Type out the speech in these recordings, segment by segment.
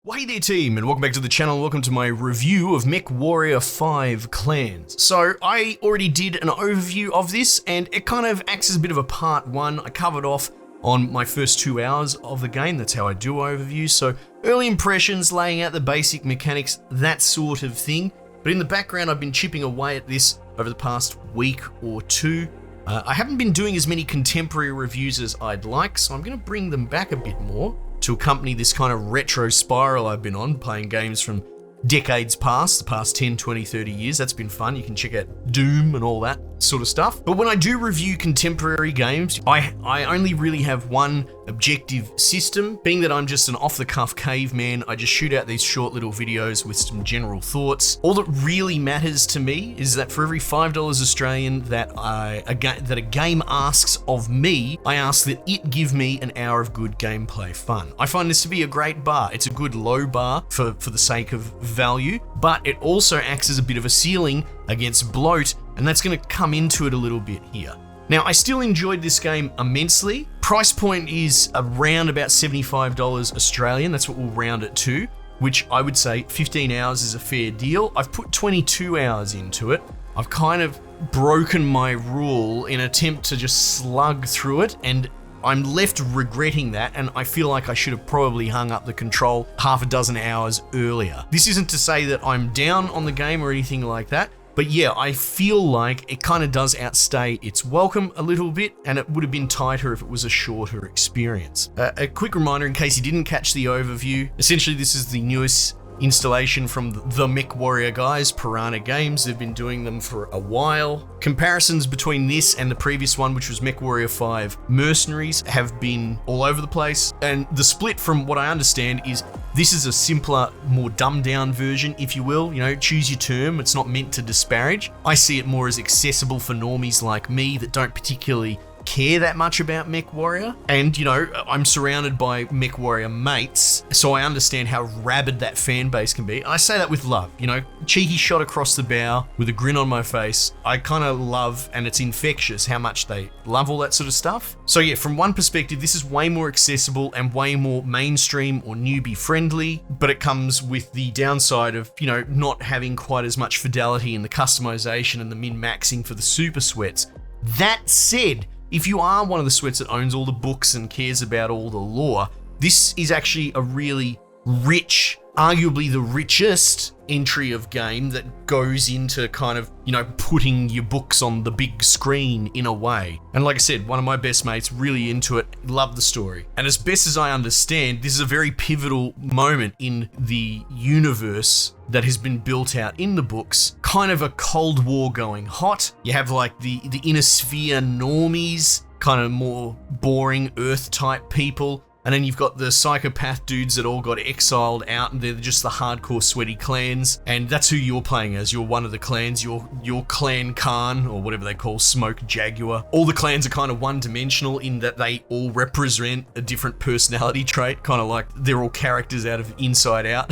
Well, hey there team, and welcome back to the channel. Welcome to my review of MechWarrior 5 Clans. So I already did an overview of this, and it kind of acts as a bit of a part one. I covered off on my first 2 hours of the game. That's how I do overviews. So early impressions, laying out the basic mechanics, that sort of thing. But in the background, I've been chipping away at this over the past week or two. I haven't been doing as many contemporary reviews as I'd like, so I'm going to bring them back a bit more to accompany this kind of retro spiral I've been on, playing games from decades past, the past 10, 20, 30 years. That's been fun. You can check out Doom and all that sort of stuff. But when I do review contemporary games, I only really have one objective system, being that I'm just an off-the-cuff caveman. I just shoot out these short little videos with some general thoughts. All that really matters to me is that for every $5 Australian that a game asks of me, I ask that it give me an hour of good gameplay fun. I find this to be a great bar. It's a good low bar for the sake of value, but it also acts as a bit of a ceiling against bloat, and that's going to come into it a little bit here. Now, I still enjoyed this game immensely. Price point is around about $75 Australian. That's what we'll round it to, which I would say 15 hours is a fair deal. I've put 22 hours into it. I've kind of broken my rule in an attempt to just slug through it, and I'm left regretting that, and I feel like I should have probably hung up the control half a dozen hours earlier. This isn't to say that I'm down on the game or anything like that, but yeah, I feel like it kind of does outstay its welcome a little bit, and it would have been tighter if it was a shorter experience. A quick reminder in case you didn't catch the overview, essentially this is the newest installation from the MechWarrior guys, Piranha Games. They've been doing them for a while. Comparisons between this and the previous one, which was MechWarrior 5 Mercenaries, have been all over the place. And the split, from what I understand, is this is a simpler, more dumbed down version, if you will. You know, choose your term. It's not meant to disparage. I see it more as accessible for normies like me that don't particularly care that much about MechWarrior. And, you know, I'm surrounded by MechWarrior mates, so I understand how rabid that fan base can be. I say that with love, you know, cheeky shot across the bow with a grin on my face. I kind of love, and it's infectious, how much they love all that sort of stuff. So yeah, from one perspective, this is way more accessible and way more mainstream or newbie friendly, but it comes with the downside of, you know, not having quite as much fidelity in the customization and the min-maxing for the super sweats. That said, if you are one of the sweats that owns all the books and cares about all the lore, this is actually a really rich, arguably the richest entry of game that goes into kind of, you know, putting your books on the big screen in a way. And like I said, one of my best mates, really into it, loved the story. And as best as I understand, this is a very pivotal moment in the universe that has been built out in the books. Kind of a Cold War going hot. You have like the inner sphere normies, kind of more boring Earth type people. And then you've got the psychopath dudes that all got exiled out, and they're just the hardcore sweaty clans. And that's who you're playing as. You're one of the clans. You're clan Khan, or whatever they call Smoke Jaguar. All the clans are kind of one-dimensional in that they all represent a different personality trait, kind of like they're all characters out of Inside Out.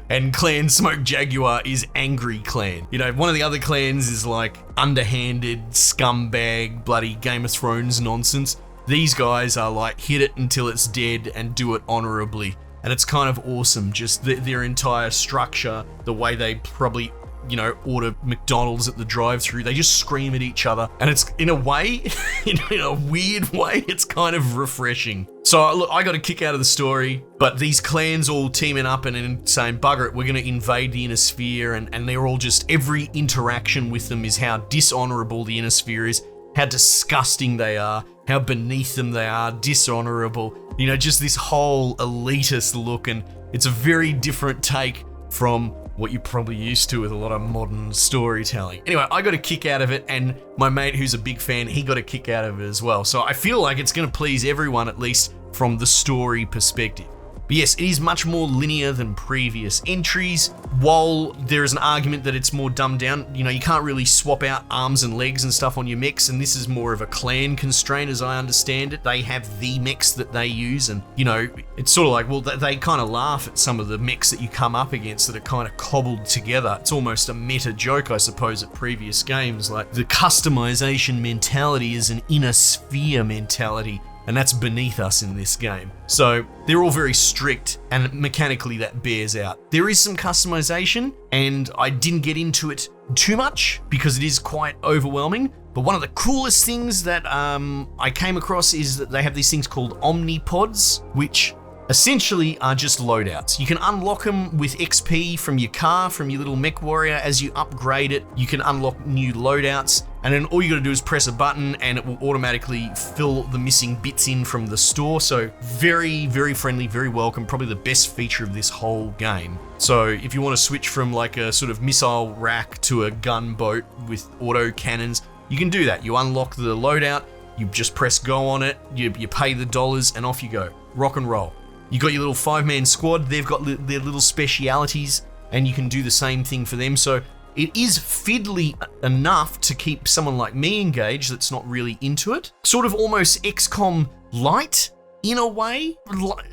and clan Smoke Jaguar is angry clan. You know, one of the other clans is like underhanded, scumbag, bloody Game of Thrones nonsense. These guys are like, hit it until it's dead and do it honorably. And it's kind of awesome, just their entire structure, the way they probably, you know, order McDonald's at the drive-thru. They just scream at each other. And it's, in a way, in a weird way, it's kind of refreshing. So look, I got a kick out of the story, but these clans all teaming up and saying, bugger it, we're going to invade the inner sphere. And they're all just, every interaction with them is how dishonorable the inner sphere is, how disgusting they are, how beneath them they are, dishonorable, you know, just this whole elitist look. And it's a very different take from what you're probably used to with a lot of modern storytelling. Anyway, I got a kick out of it, and my mate who's a big fan, he got a kick out of it as well. So I feel like it's going to please everyone, at least from the story perspective. But yes, it is much more linear than previous entries. While there is an argument that it's more dumbed down, you know, you can't really swap out arms and legs and stuff on your mechs, and this is more of a clan constraint as I understand it. They have the mechs that they use, and, you know, it's sort of like, well, they kind of laugh at some of the mechs that you come up against that are kind of cobbled together. It's almost a meta joke, I suppose, at previous games. Like, the customization mentality is an inner sphere mentality and that's beneath us in this game. So they're all very strict, and mechanically that bears out. There is some customization, and I didn't get into it too much because it is quite overwhelming. But one of the coolest things that I came across is that they have these things called omnipods, which essentially are just loadouts. You can unlock them with XP from your car, from your little MechWarrior. As you upgrade it, you can unlock new loadouts, and then all you gotta do is press a button and it will automatically fill the missing bits in from the store. So very, very friendly, very welcome, probably the best feature of this whole game. So if you wanna switch from like a sort of missile rack to a gunboat with auto cannons, you can do that. You unlock the loadout, you just press go on it, you pay the dollars, and off you go. Rock and roll. You got your little 5-man squad, they've got their little specialities, and you can do the same thing for them. So it is fiddly enough to keep someone like me engaged that's not really into it. Sort of almost XCOM light in a way.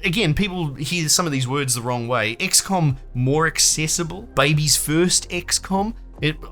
Again, people hear some of these words the wrong way. XCOM more accessible, babies first XCOM.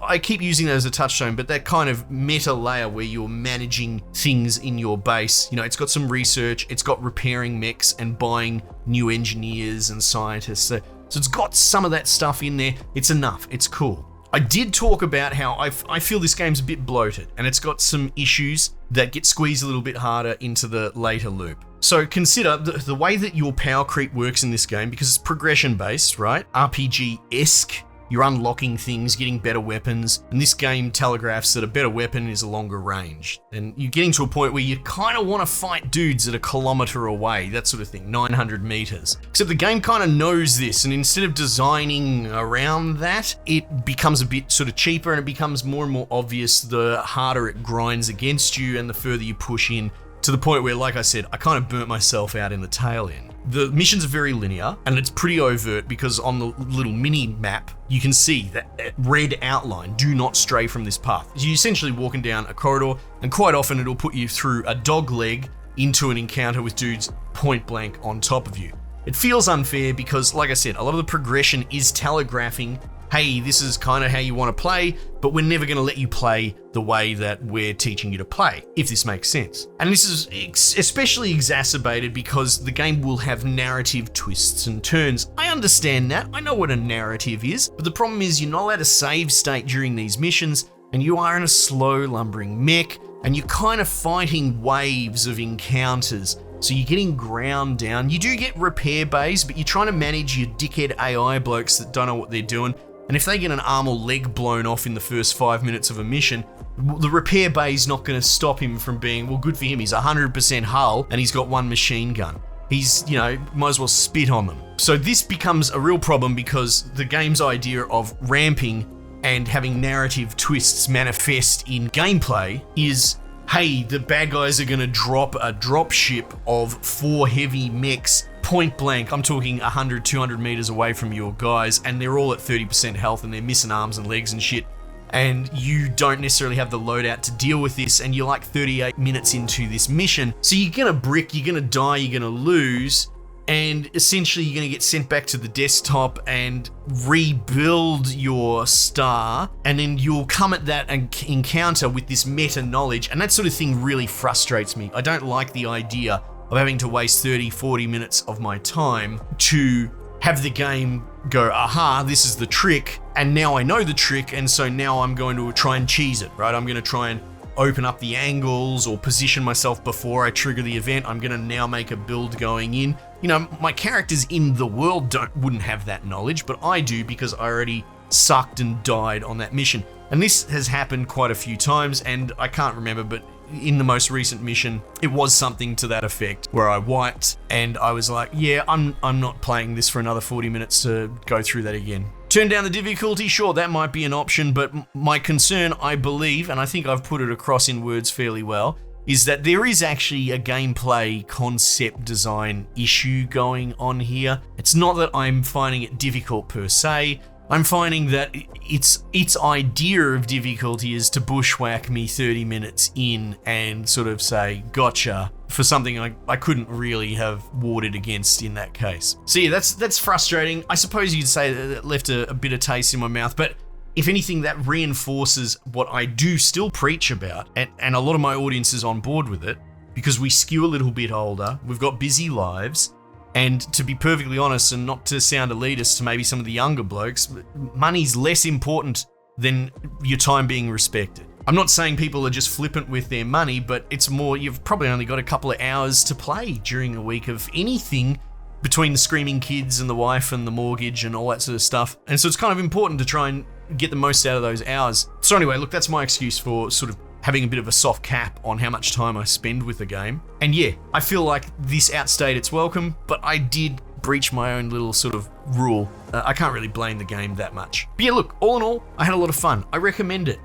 I keep using that as a touchstone, but that kind of meta layer where you're managing things in your base, you know, it's got some research, it's got repairing mechs and buying new engineers and scientists. So it's got some of that stuff in there. It's enough. It's cool. I did talk about how I feel this game's a bit bloated, and it's got some issues that get squeezed a little bit harder into the later loop. So consider the way that your power creep works in this game, because it's progression based, right? RPG-esque. You're unlocking things, getting better weapons, and this game telegraphs that a better weapon is a longer range. And you're getting to a point where you kind of want to fight dudes at a kilometer away, that sort of thing, 900 meters. Except the game kind of knows this, and instead of designing around that, it becomes a bit sort of cheaper, and it becomes more and more obvious the harder it grinds against you and the further you push in, to the point where, like I said, I kind of burnt myself out in the tail end. The missions are very linear, and it's pretty overt because on the little mini map, you can see that red outline, do not stray from this path. You're essentially walking down a corridor, and quite often it'll put you through a dog leg into an encounter with dudes point blank on top of you. It feels unfair because, like I said, a lot of the progression is telegraphing, hey, this is kind of how you want to play, but we're never going to let you play the way that we're teaching you to play, if this makes sense. And this is especially exacerbated because the game will have narrative twists and turns. I understand that. I know what a narrative is, but the problem is you're not allowed to save state during these missions, and you are in a slow lumbering mech, and you're kind of fighting waves of encounters. So you're getting ground down. You do get repair bays, but you're trying to manage your dickhead AI blokes that don't know what they're doing. And if they get an arm or leg blown off in the first 5 minutes of a mission, the repair bay's not going to stop him from being, well, good for him, he's 100% hull and he's got one machine gun. He's, you know, might as well spit on them. So this becomes a real problem because the game's idea of ramping and having narrative twists manifest in gameplay is, hey, the bad guys are going to drop a drop ship of 4 heavy mechs point blank. I'm talking 100, 200 meters away from your guys, and they're all at 30% health and they're missing arms and legs and shit. And you don't necessarily have the loadout to deal with this, and you're like 38 minutes into this mission. So you're gonna brick, you're gonna die, you're gonna lose, and essentially you're gonna get sent back to the desktop and rebuild your star, and then you'll come at that encounter with this meta knowledge, and that sort of thing really frustrates me. I don't like the idea of having to waste 30, 40 minutes of my time to have the game go, aha, this is the trick, and now I know the trick, and so now I'm going to try and cheese it, right? I'm going to try and open up the angles or position myself before I trigger the event. I'm going to now make a build going in. You know, my characters in the world wouldn't have that knowledge, but I do because I already sucked and died on that mission. And this has happened quite a few times, and I can't remember, but in the most recent mission, it was something to that effect where I wiped and I was like, yeah, I'm not playing this for another 40 minutes to go through that again. Turn down the difficulty, sure, that might be an option, but my concern, I believe, and I think I've put it across in words fairly well, is that there is actually a gameplay concept design issue going on here. It's not that I'm finding it difficult per se. I'm finding that its idea of difficulty is to bushwhack me 30 minutes in and sort of say, gotcha, for something I couldn't really have warded against in that case. So yeah, that's frustrating. I suppose you'd say that it left a bitter taste in my mouth, but if anything, that reinforces what I do still preach about, and a lot of my audience is on board with it, because we skew a little bit older, we've got busy lives, and to be perfectly honest, and not to sound elitist to maybe some of the younger blokes, money's less important than your time being respected. I'm not saying people are just flippant with their money, but it's more, you've probably only got a couple of hours to play during a week of anything between the screaming kids and the wife and the mortgage and all that sort of stuff. And so it's kind of important to try and get the most out of those hours. So anyway, look, that's my excuse for sort of having a bit of a soft cap on how much time I spend with the game. And yeah, I feel like this outstayed its welcome, but I did breach my own little sort of rule. I can't really blame the game that much. But yeah, look, all in all, I had a lot of fun. I recommend it.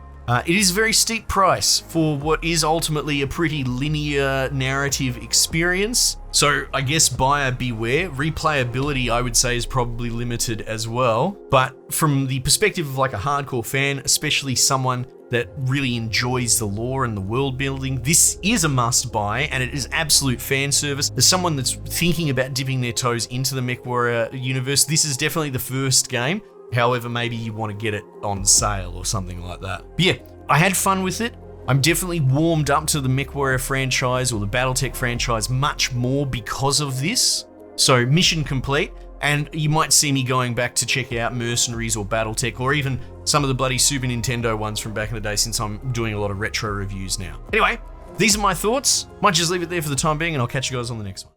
It is a very steep price for what is ultimately a pretty linear narrative experience. So I guess buyer beware. Replayability, I would say, is probably limited as well. But from the perspective of like a hardcore fan, especially someone that really enjoys the lore and the world building, this is a must buy, and it is absolute fan service. As someone that's thinking about dipping their toes into the MechWarrior universe, this is definitely the first game. However, maybe you want to get it on sale or something like that. But yeah, I had fun with it. I'm definitely warmed up to the MechWarrior franchise or the BattleTech franchise much more because of this. So mission complete, and you might see me going back to check out Mercenaries or BattleTech or even some of the bloody Super Nintendo ones from back in the day, since I'm doing a lot of retro reviews now. Anyway, these are my thoughts. Might just leave it there for the time being, and I'll catch you guys on the next one.